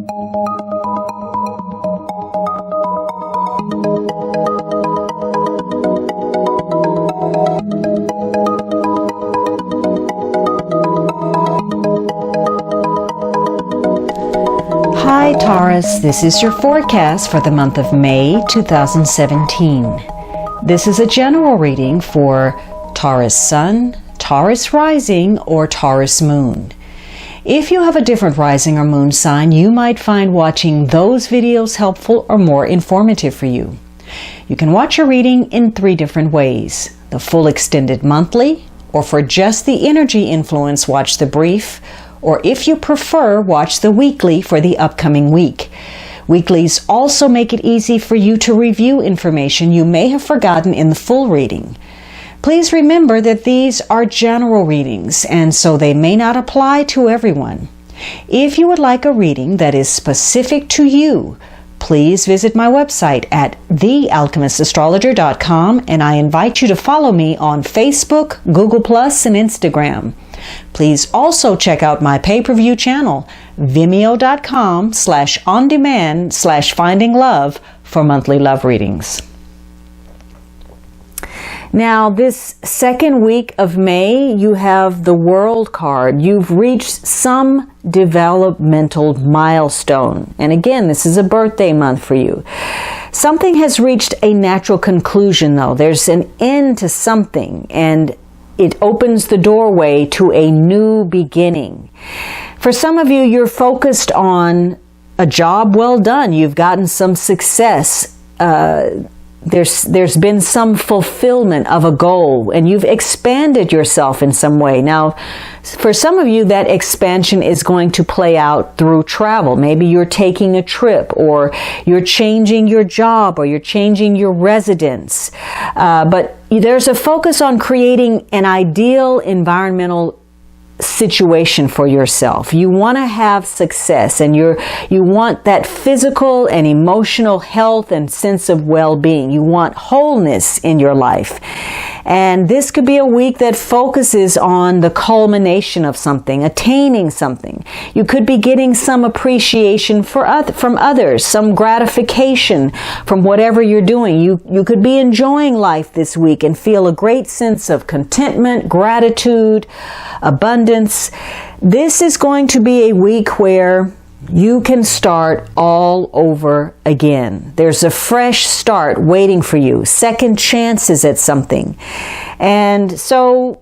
Hi Taurus, this is your forecast for the month of May 2017. This is a general reading for Taurus Sun, Taurus Rising, or Taurus Moon. If you have a different rising or moon sign, you might find watching those videos helpful or more informative for you. You can watch your reading in 3 different ways: the full extended monthly, or for just the energy influence, watch the brief, or if you prefer, watch the weekly for the upcoming week. Weeklies also make it easy for you to review information you may have forgotten in the full reading. Please remember that these are general readings, and so they may not apply to everyone. If you would like a reading that is specific to you, please visit my website at thealchemistastrologer.com, and I invite you to follow me on Facebook, Google+, and Instagram. Please also check out my pay-per-view channel, vimeo.com/on-demand/finding-love for monthly love readings. Now, this second week of May, you have the World card. You've reached some developmental milestone. And again, this is a birthday month for you. Something has reached a natural conclusion, though. There's an end to something, and it opens the doorway to a new beginning. For some of you, you're focused on a job well done. You've gotten some success. There's been some fulfillment of a goal, and you've expanded yourself in some way. Now, for some of you, that expansion is going to play out through travel. Maybe you're taking a trip, or you're changing your job, or you're changing your residence. But there's a focus on creating an ideal environmental situation for yourself. You want to have success, and you want that physical and emotional health and sense of well-being. You want wholeness in your life. And this could be a week that focuses on the culmination of something, attaining something. You could be getting some appreciation from others, some gratification from whatever you're doing. You could be enjoying life this week and feel a great sense of contentment, gratitude, abundance. This is going to be a week where you can start all over again. There's a fresh start waiting for you, second chances at something. And so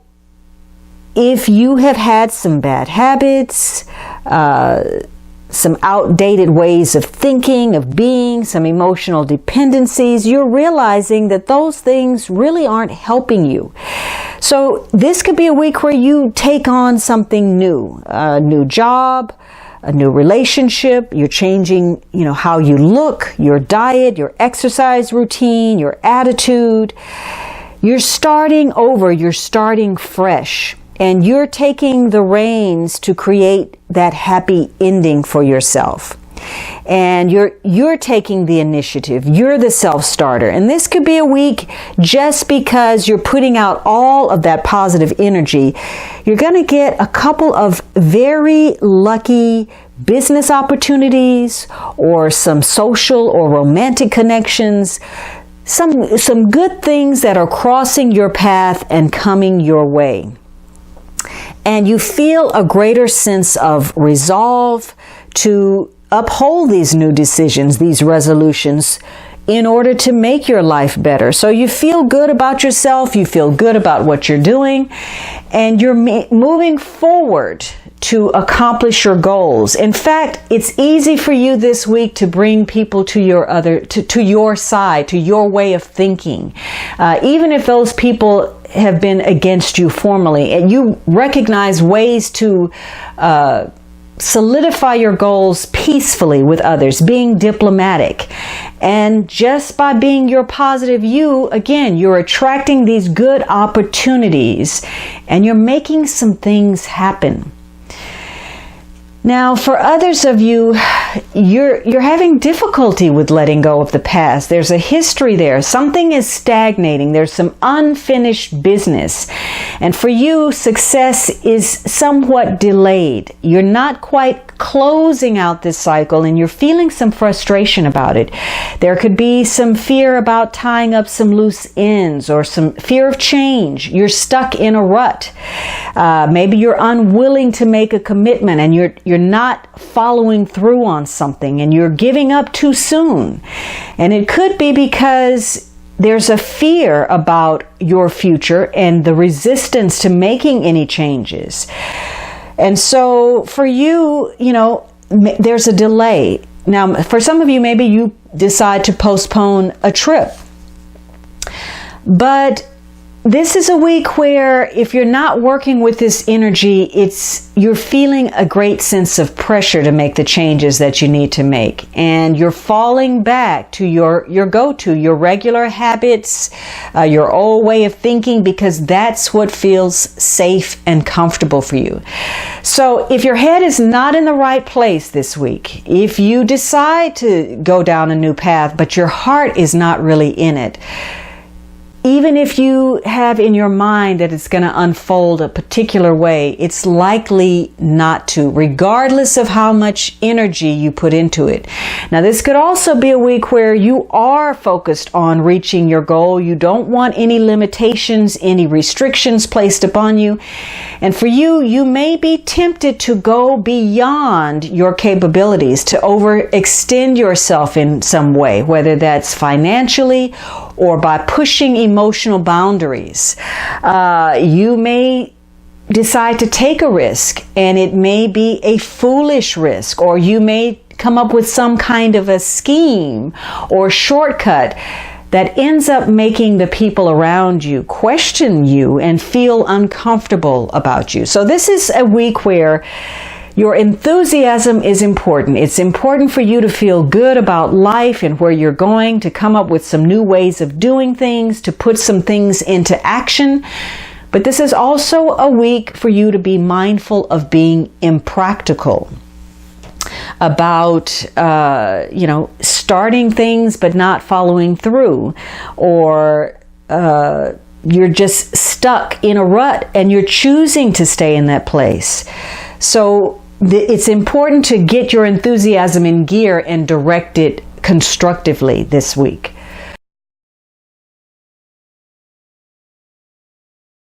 if you have had some bad habits, some outdated ways of thinking, of being, some emotional dependencies, you're realizing that those things really aren't helping you. So this could be a week where you take on something new, a new job, a new relationship. You're changing, how you look, your diet, your exercise routine, your attitude. You're starting over, you're starting fresh, and you're taking the reins to create that happy ending for yourself. And you're taking the initiative. You're the self-starter. And this could be a week just because you're putting out all of that positive energy. You're going to get a couple of very lucky business opportunities, or some social or romantic connections, some good things that are crossing your path and coming your way. And you feel a greater sense of resolve to uphold these new decisions, these resolutions, in order to make your life better. So you feel good about yourself, you feel good about what you're doing, and you're moving forward to accomplish your goals. In fact, it's easy for you this week to bring people to your side, to your way of thinking. Even if those people have been against you formally, and you recognize ways to solidify your goals peacefully with others, being diplomatic. And just by being your positive you, again, you're attracting these good opportunities, and you're making some things happen. Now, for others of you, you're having difficulty with letting go of the past. There's a history there. Something is stagnating. There's some unfinished business. And for you, success is somewhat delayed. You're not quite closing out this cycle, and you're feeling some frustration about it. There could be some fear about tying up some loose ends, or some fear of change. You're stuck in a rut. Maybe you're unwilling to make a commitment, and you're not following through on something, and you're giving up too soon. And it could be because there's a fear about your future and the resistance to making any changes. And so for you, there's a delay. Now, for some of you, maybe you decide to postpone a trip. But this is a week where if you're not working with this energy, you're feeling a great sense of pressure to make the changes that you need to make. And you're falling back to your go-to, your regular habits, your old way of thinking, because that's what feels safe and comfortable for you. So if your head is not in the right place this week, if you decide to go down a new path, but your heart is not really in it, even if you have in your mind that it's going to unfold a particular way, it's likely not to, regardless of how much energy you put into it. Now, this could also be a week where you are focused on reaching your goal. You don't want any limitations, any restrictions placed upon you. And for you, you may be tempted to go beyond your capabilities, to overextend yourself in some way, whether that's financially or by pushing emotional boundaries. You may decide to take a risk, and it may be a foolish risk, or you may come up with some kind of a scheme or shortcut that ends up making the people around you question you and feel uncomfortable about you. So this is a week where your enthusiasm is important. It's important for you to feel good about life and where you're going, to come up with some new ways of doing things, to put some things into action. But this is also a week for you to be mindful of being impractical, about, starting things but not following through, or you're just stuck in a rut and you're choosing to stay in that place. So it's important to get your enthusiasm in gear and direct it constructively this week.